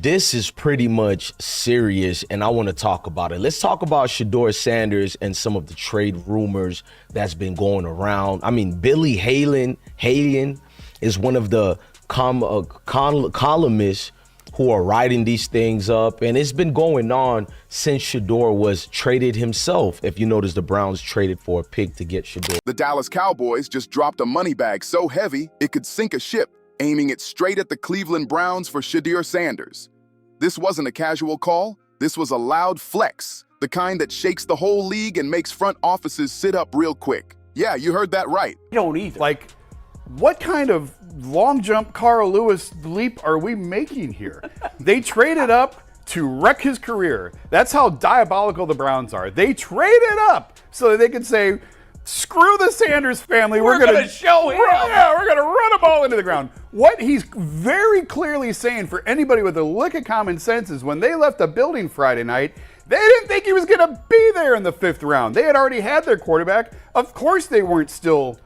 This is pretty much serious, and I want to talk about it. Let's talk about Shedeur Sanders and some of the trade rumors that's been going around. I mean, Billy Halian is one of the columnists who are writing these things up, and it's been going on since Shedeur was traded himself. If you notice, the Browns traded for a pick to get Shedeur. The Dallas Cowboys just dropped a money bag so heavy it could sink a ship, aiming it straight at the Cleveland Browns for Shedeur Sanders. This wasn't a casual call. This was a loud flex, the kind that shakes the whole league and makes front offices sit up real quick. Yeah, you heard that right. I don't either. Like, what kind of long jump Carl Lewis leap are we making here? They traded up to wreck his career. That's how diabolical the Browns are. They traded up so that they could say, screw the Sanders family. We're going to show him. Yeah, we're going to run a ball into the ground. What he's very clearly saying for anybody with a lick of common sense is when they left the building Friday night, they didn't think he was going to be there in the 5th round. They had already had their quarterback. Of course they weren't still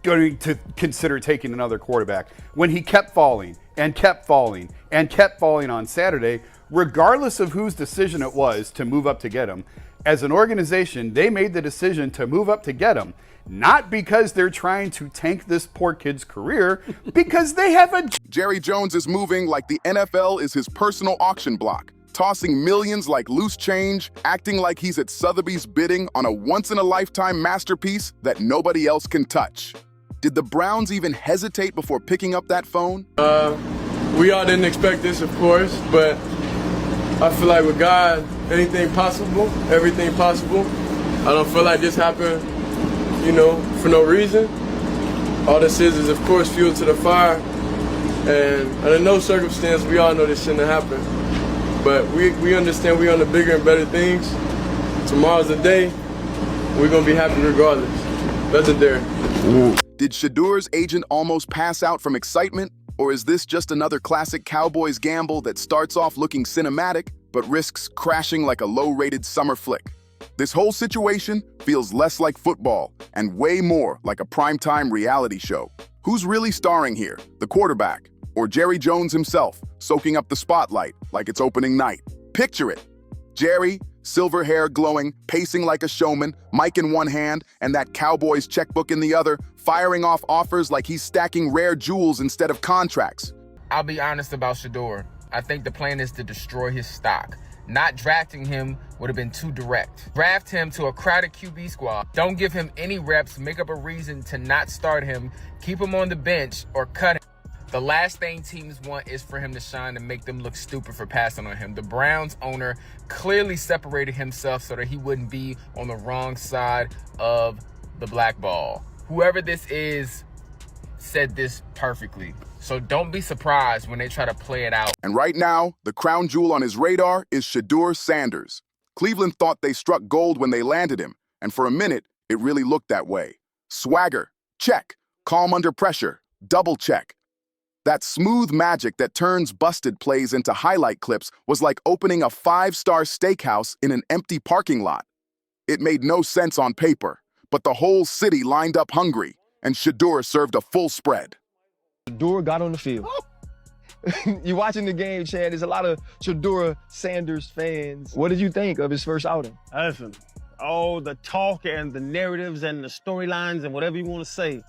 going to consider taking another quarterback when he kept falling and kept falling and kept falling on Saturday, regardless of whose decision it was to move up to get him. As an organization, they made the decision to move up to get him, not because they're trying to tank this poor kid's career, because they have a... Jerry Jones is moving like the N.F.L. is his personal auction block, tossing millions like loose change, acting like he's at Sotheby's bidding on a once-in-a-lifetime masterpiece that nobody else can touch. Did the Browns even hesitate before picking up that phone? We all didn't expect this, of course, but I feel like with God, anything possible, everything possible. I don't feel like this happened, for no reason. All this is of course, fuel to the fire. And under no circumstance, we all know this shouldn't have happened. But we understand we're on the bigger and better things. Tomorrow's the day. We're going to be happy regardless. Legendary. Did Shedeur's agent almost pass out from excitement? Or is this just another classic Cowboys gamble that starts off looking cinematic, but risks crashing like a low-rated summer flick? This whole situation feels less like football and way more like a primetime reality show. Who's really starring here? The quarterback or Jerry Jones himself, soaking up the spotlight like it's opening night? Picture it. Jerry, silver hair glowing, pacing like a showman, mic in one hand and that Cowboys checkbook in the other, firing off offers like he's stacking rare jewels instead of contracts. I'll be honest about Shedeur. I think the plan is to destroy his stock. Not drafting him would have been too direct. Draft him to a crowded QB squad. Don't give him any reps. Make up a reason to not start him. Keep him on the bench or cut him. The last thing teams want is for him to shine and make them look stupid for passing on him. The Browns owner clearly separated himself so that he wouldn't be on the wrong side of the black ball. Whoever this is said this perfectly. So don't be surprised when they try to play it out. And right now, the crown jewel on his radar is Shedeur Sanders. Cleveland thought they struck gold when they landed him, and for a minute, it really looked that way. Swagger, check. Calm under pressure, double check. That smooth magic that turns busted plays into highlight clips was like opening a 5-star steakhouse in an empty parking lot. It made no sense on paper, but the whole city lined up hungry, and Shedeur served a full spread. Shedeur got on the field. You watching the game, Chad, there's a lot of Shedeur Sanders fans. What did you think of his first outing? Listen, all the talk and the narratives and the storylines and whatever you want to say,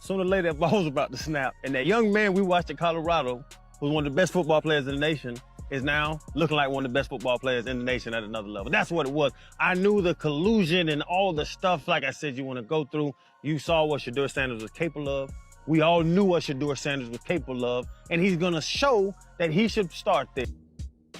sooner or later, that ball's about to snap. And that young man we watched at Colorado, who's one of the best football players in the nation, is now looking like one of the best football players in the nation at another level. That's what it was. I knew the collusion and all the stuff, like I said, you want to go through. You saw what Shedeur Sanders was capable of. We all knew what Shedeur Sanders was capable of, and he's going to show that he should start there.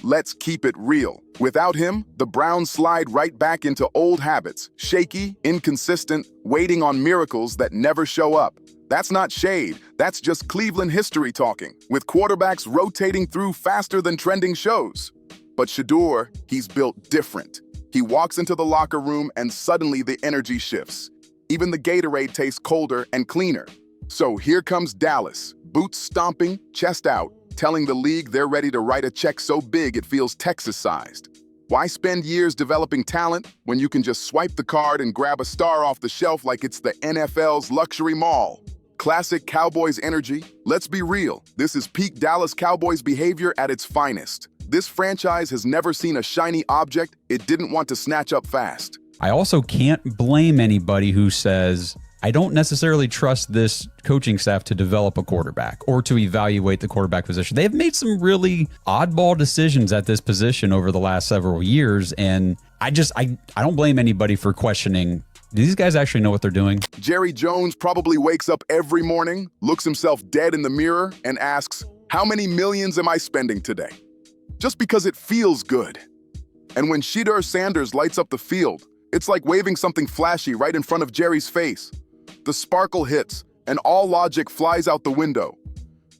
Let's keep it real. Without him, the Browns slide right back into old habits, shaky, inconsistent, waiting on miracles that never show up. That's not shade, that's just Cleveland history talking, with quarterbacks rotating through faster than trending shows. But Shedeur, he's built different. He walks into the locker room and suddenly the energy shifts. Even the Gatorade tastes colder and cleaner. So here comes Dallas, boots stomping, chest out, telling the league they're ready to write a check so big it feels Texas-sized. Why spend years developing talent when you can just swipe the card and grab a star off the shelf like it's the N.F.L's luxury mall? Classic Cowboys energy. Let's be real, this is peak Dallas Cowboys behavior at its finest. This franchise has never seen a shiny object it didn't want to snatch up fast. I also can't blame anybody who says, I don't necessarily trust this coaching staff to develop a quarterback or to evaluate the quarterback position. They've made some really oddball decisions at this position over the last several years, and I don't blame anybody for questioning, do these guys actually know what they're doing? Jerry Jones probably wakes up every morning, looks himself dead in the mirror, and asks, how many millions am I spending today? Just because it feels good. And when Shedeur Sanders lights up the field, it's like waving something flashy right in front of Jerry's face. The sparkle hits, and all logic flies out the window.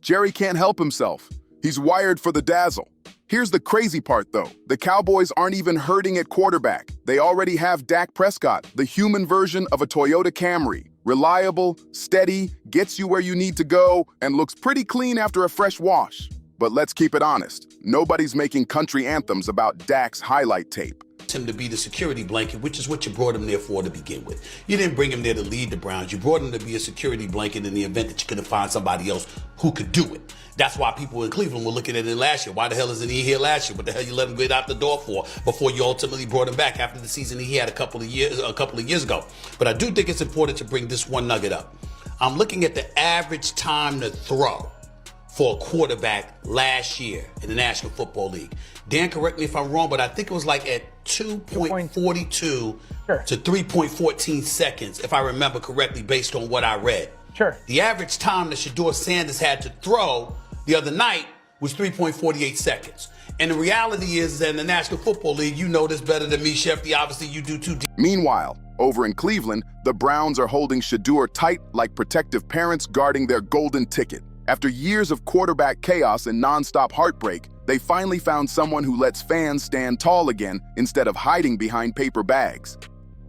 Jerry can't help himself. He's wired for the dazzle. Here's the crazy part, though. The Cowboys aren't even hurting at quarterback. They already have Dak Prescott, the human version of a Toyota Camry. Reliable, steady, gets you where you need to go, and looks pretty clean after a fresh wash. But let's keep it honest. Nobody's making country anthems about Dak's highlight tape. Him to be the security blanket, which is what you brought him there for to begin with. You didn't bring him there to lead the Browns. You brought him to be a security blanket in the event that you couldn't find somebody else who could do it. That's why people in Cleveland were looking at it last year. Why the hell isn't he here last year? What the hell you let him get out the door for before you ultimately brought him back after the season he had a couple of years ago? But I do think it's important to bring this one nugget up. I'm looking at the average time to throw for a quarterback last year in the National Football League. Dan, correct me if I'm wrong, but I think it was like at 2.42 to 3.14 seconds, if I remember correctly, based on what I read. Sure. The average time that Shedeur Sanders had to throw the other night was 3.48 seconds. And the reality is that in the National Football League, you know this better than me, Shefty. Obviously, you do too. Meanwhile, over in Cleveland, the Browns are holding Shedeur tight like protective parents guarding their golden ticket. After years of quarterback chaos and nonstop heartbreak, they finally found someone who lets fans stand tall again instead of hiding behind paper bags.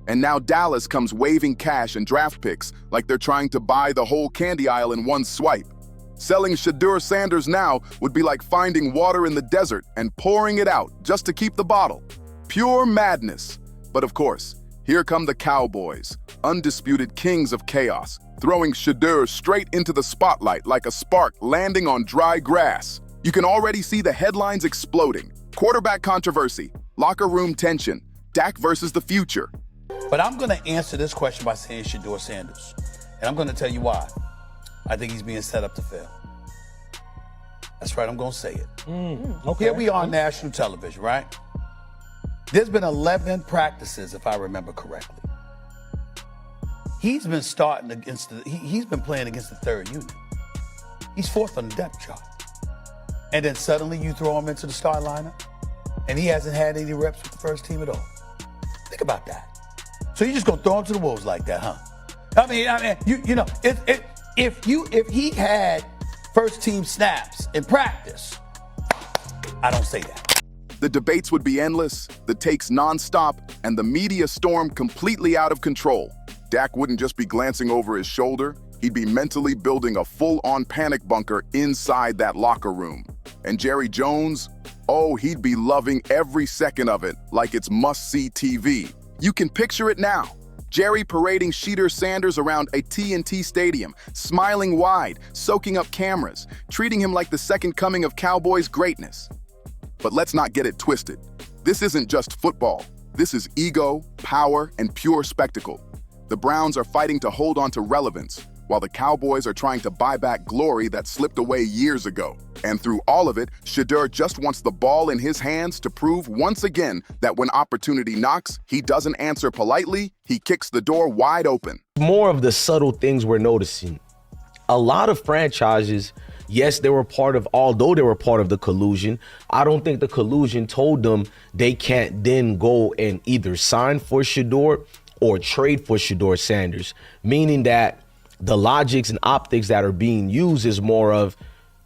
And now Dallas comes waving cash and draft picks like they're trying to buy the whole candy aisle in one swipe. Selling Shedeur Sanders now would be like finding water in the desert and pouring it out just to keep the bottle. Pure madness. But of course, here come the Cowboys, undisputed kings of chaos, throwing Shedeur straight into the spotlight like a spark landing on dry grass. You can already see the headlines exploding. Quarterback controversy, locker room tension, Dak versus the future. But I'm going to answer this question by saying Shedeur Sanders. And I'm going to tell you why. I think he's being set up to fail. That's right, I'm going to say it. Okay. Here we are on national television, right? There's been 11 practices, if I remember correctly. He's been starting against he's been playing against the third unit. He's fourth on the depth chart. And then suddenly you throw him into the start lineup, and he hasn't had any reps with the first team at all. Think about that. So you're just gonna throw him to the wolves like that, huh? I mean, you know, if he had first team snaps in practice, I don't say that. The debates would be endless, the takes nonstop, and the media storm completely out of control. Dak wouldn't just be glancing over his shoulder, he'd be mentally building a full-on panic bunker inside that locker room. And Jerry Jones, oh, he'd be loving every second of it like it's must-see TV. You can picture it now. Jerry parading Shedeur Sanders around a TNT stadium, smiling wide, soaking up cameras, treating him like the second coming of Cowboys greatness. But let's not get it twisted. This isn't just football. This is ego, power, and pure spectacle. The Browns are fighting to hold on to relevance, while the Cowboys are trying to buy back glory that slipped away years ago. And through all of it, Shedeur just wants the ball in his hands to prove once again that when opportunity knocks, he doesn't answer politely, he kicks the door wide open. More of the subtle things we're noticing. A lot of franchises, yes, although they were part of the collusion, I don't think the collusion told them they can't then go and either sign for Shedeur or trade for Shedeur Sanders, meaning that the logics and optics that are being used is more of,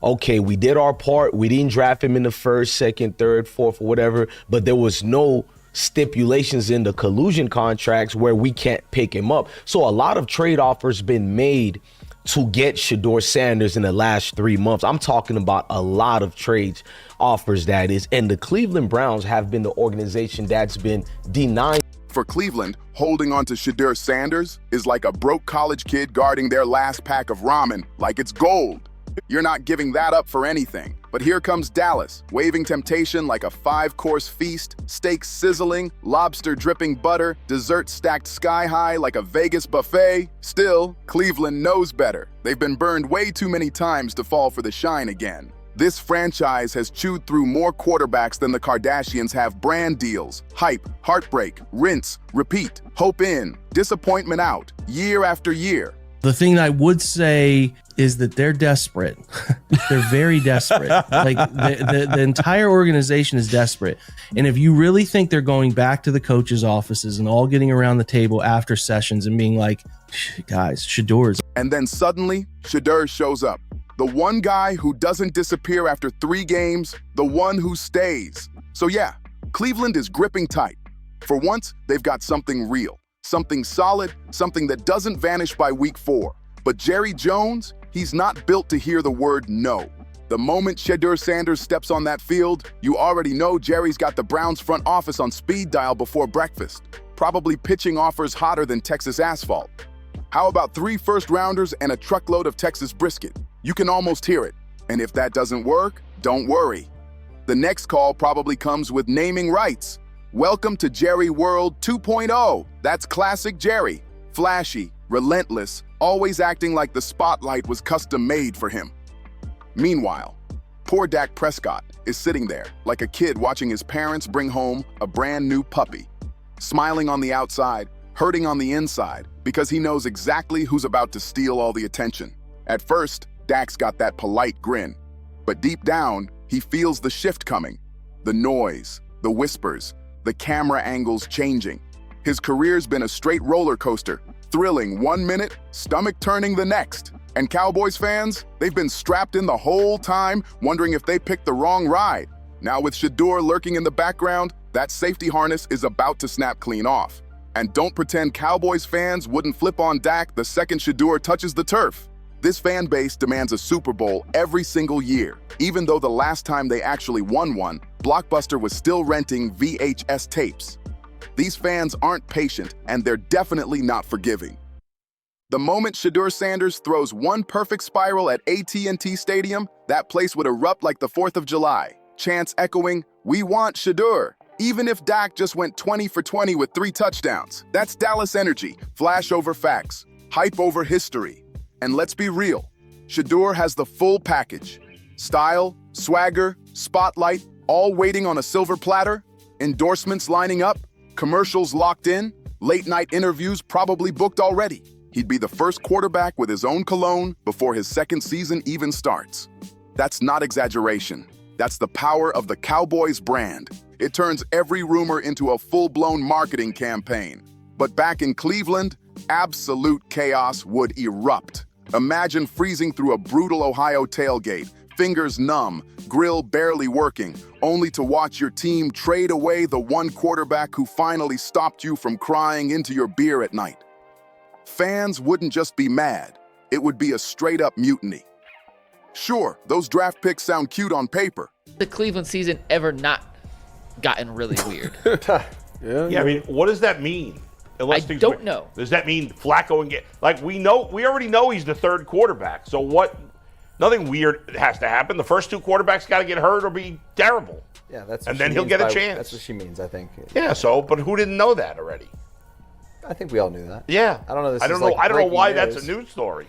okay, we did our part, we didn't draft him in the first, second, third, fourth, or whatever, but there was no stipulations in the collusion contracts where we can't pick him up. So a lot of trade offers been made to get Shedeur Sanders in the last 3 months. I'm talking about a lot of trades offers, that is, and the Cleveland Browns have been the organization that's been denying. For Cleveland, holding on to Shedeur Sanders is like a broke college kid guarding their last pack of ramen like it's gold. You're not giving that up for anything. But here comes Dallas, waving temptation like a 5-course feast, steaks sizzling, lobster dripping butter, dessert stacked sky high like a Vegas buffet. Still, Cleveland knows better. They've been burned way too many times to fall for the shine again. This franchise has chewed through more quarterbacks than the Kardashians have brand deals. Hype, heartbreak, rinse, repeat, hope in, disappointment out, year after year. The thing I would say is that they're desperate. They're very desperate. Like the entire organization is desperate. And if you really think they're going back to the coaches' offices and all getting around the table after sessions and being like, guys, Shedeur's. And then suddenly, Shedeur shows up. The one guy who doesn't disappear after 3 games, the one who stays. So yeah, Cleveland is gripping tight. For once, they've got something real, something solid, something that doesn't vanish by week 4. But Jerry Jones, he's not built to hear the word no. The moment Shedeur Sanders steps on that field, you already know Jerry's got the Browns front office on speed dial before breakfast, probably pitching offers hotter than Texas asphalt. How about 3 first-rounders and a truckload of Texas brisket? You can almost hear it. And if that doesn't work, don't worry. The next call probably comes with naming rights. Welcome to Jerry World 2.0. That's classic Jerry. Flashy, relentless, always acting like the spotlight was custom-made for him. Meanwhile, poor Dak Prescott is sitting there like a kid watching his parents bring home a brand new puppy, smiling on the outside, hurting on the inside, because he knows exactly who's about to steal all the attention. At first, Dak's got that polite grin, but deep down, he feels the shift coming. The noise, the whispers, the camera angles changing. His career's been a straight roller coaster, thrilling 1 minute, stomach-turning the next. And Cowboys fans, they've been strapped in the whole time, wondering if they picked the wrong ride. Now with Shedeur lurking in the background, that safety harness is about to snap clean off. And don't pretend Cowboys fans wouldn't flip on Dak the second Shedeur touches the turf. This fan base demands a Super Bowl every single year, even though the last time they actually won one, Blockbuster was still renting VHS tapes. These fans aren't patient, and they're definitely not forgiving. The moment Shedeur Sanders throws one perfect spiral at AT&T Stadium, that place would erupt like the 4th of July. Chants echoing, "We want Shedeur." Even if Dak just went 20 for 20 with 3 touchdowns. That's Dallas energy, flash over facts, hype over history. And let's be real, Shedeur has the full package. Style, swagger, spotlight, all waiting on a silver platter, endorsements lining up, commercials locked in, late-night interviews probably booked already. He'd be the first quarterback with his own cologne before his second season even starts. That's not exaggeration. That's the power of the Cowboys brand. It turns every rumor into a full-blown marketing campaign. But back in Cleveland, absolute chaos would erupt. Imagine freezing through a brutal Ohio tailgate, fingers numb, grill barely working, only to watch your team trade away the one quarterback who finally stopped you from crying into your beer at night. Fans wouldn't just be mad, it would be a straight-up mutiny. Sure, those draft picks sound cute on paper. The Cleveland season ever not gotten really weird? Yeah, I mean, what does that mean? I don't know. Does that mean Flacco and get like we already know he's the 3rd quarterback. So what? Nothing weird has to happen. The first 2 quarterbacks got to get hurt or be terrible. Yeah, that's. And then he'll get a chance. That's what she means, I think. Yeah. So, but who didn't know that already? I think we all knew that. Yeah. I don't know. I don't know why that's a news story.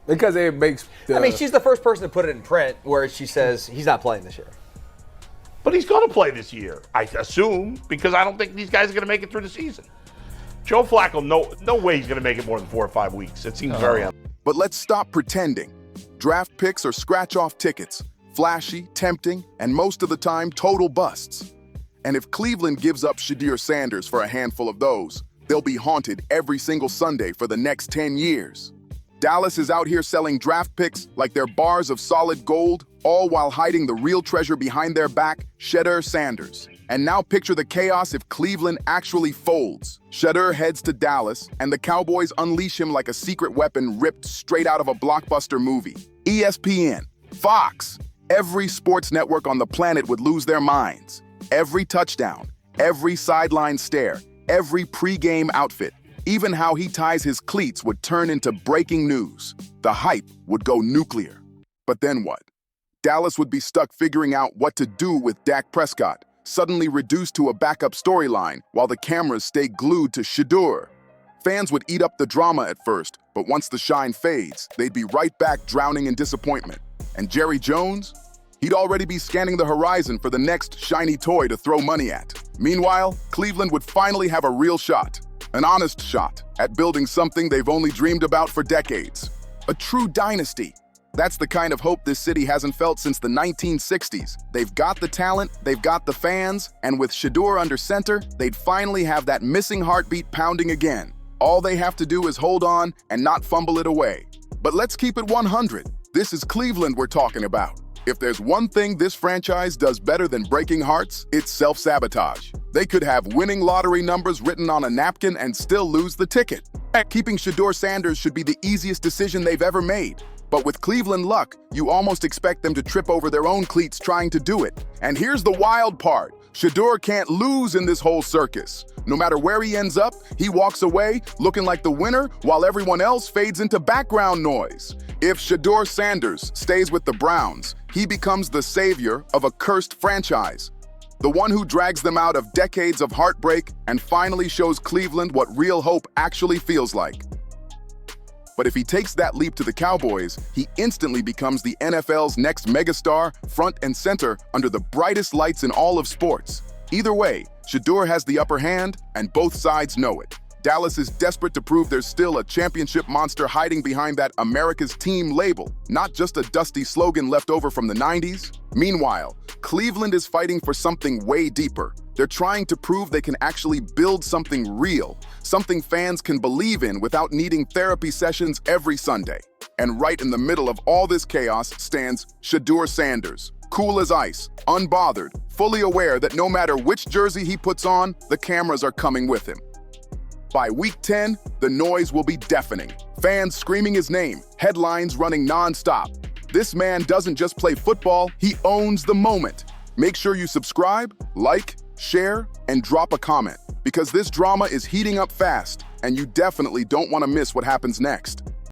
Because it makes. I mean, she's the first person to put it in print where she says he's not playing this year. But he's going to play this year, I assume, because I don't think these guys are going to make it through the season. Joe Flacco, no way he's going to make it more than 4 or 5 weeks. It seems very But let's stop pretending. Draft picks are scratch-off tickets, flashy, tempting, and most of the time, total busts. And if Cleveland gives up Shedeur Sanders for a handful of those, they'll be haunted every single Sunday for the next 10 years. Dallas is out here selling draft picks like they're bars of solid gold, all while hiding the real treasure behind their back, Shedeur Sanders. And now picture the chaos if Cleveland actually folds. Shedeur heads to Dallas, and the Cowboys unleash him like a secret weapon ripped straight out of a blockbuster movie. ESPN, Fox, every sports network on the planet would lose their minds. Every touchdown, every sideline stare, every pregame outfit, even how he ties his cleats would turn into breaking news. The hype would go nuclear. But then what? Dallas would be stuck figuring out what to do with Dak Prescott, suddenly reduced to a backup storyline while the cameras stay glued to Shedeur. Fans would eat up the drama at first, but once the shine fades, they'd be right back drowning in disappointment. And Jerry Jones? He'd already be scanning the horizon for the next shiny toy to throw money at. Meanwhile, Cleveland would finally have a real shot, an honest shot, at building something they've only dreamed about for decades. A true dynasty. That's the kind of hope this city hasn't felt since the 1960s. They've got the talent, they've got the fans, and with Shedeur under center, they'd finally have that missing heartbeat pounding again. All they have to do is hold on and not fumble it away. But let's keep it 100. This is Cleveland we're talking about. If there's one thing this franchise does better than breaking hearts, it's self-sabotage. They could have winning lottery numbers written on a napkin and still lose the ticket. Keeping Shedeur Sanders should be the easiest decision they've ever made. But with Cleveland luck, you almost expect them to trip over their own cleats trying to do it. And here's the wild part. Shedeur can't lose in this whole circus. No matter where he ends up, he walks away looking like the winner while everyone else fades into background noise. If Shedeur Sanders stays with the Browns, he becomes the savior of a cursed franchise. The one who drags them out of decades of heartbreak and finally shows Cleveland what real hope actually feels like. But if he takes that leap to the Cowboys, he instantly becomes the NFL's next megastar, front and center under the brightest lights in all of sports. Either way, Shedeur has the upper hand, and both sides know it. Dallas is desperate to prove there's still a championship monster hiding behind that America's team label, not just a dusty slogan left over from the 90s. Meanwhile, Cleveland is fighting for something way deeper. They're trying to prove they can actually build something real, something fans can believe in without needing therapy sessions every Sunday. And right in the middle of all this chaos stands Shedeur Sanders, cool as ice, unbothered, fully aware that no matter which jersey he puts on, the cameras are coming with him. By week 10, the noise will be deafening. Fans screaming his name, headlines running non-stop. This man doesn't just play football, he owns the moment. Make sure you subscribe, like, share, and drop a comment, because this drama is heating up fast, and you definitely don't want to miss what happens next.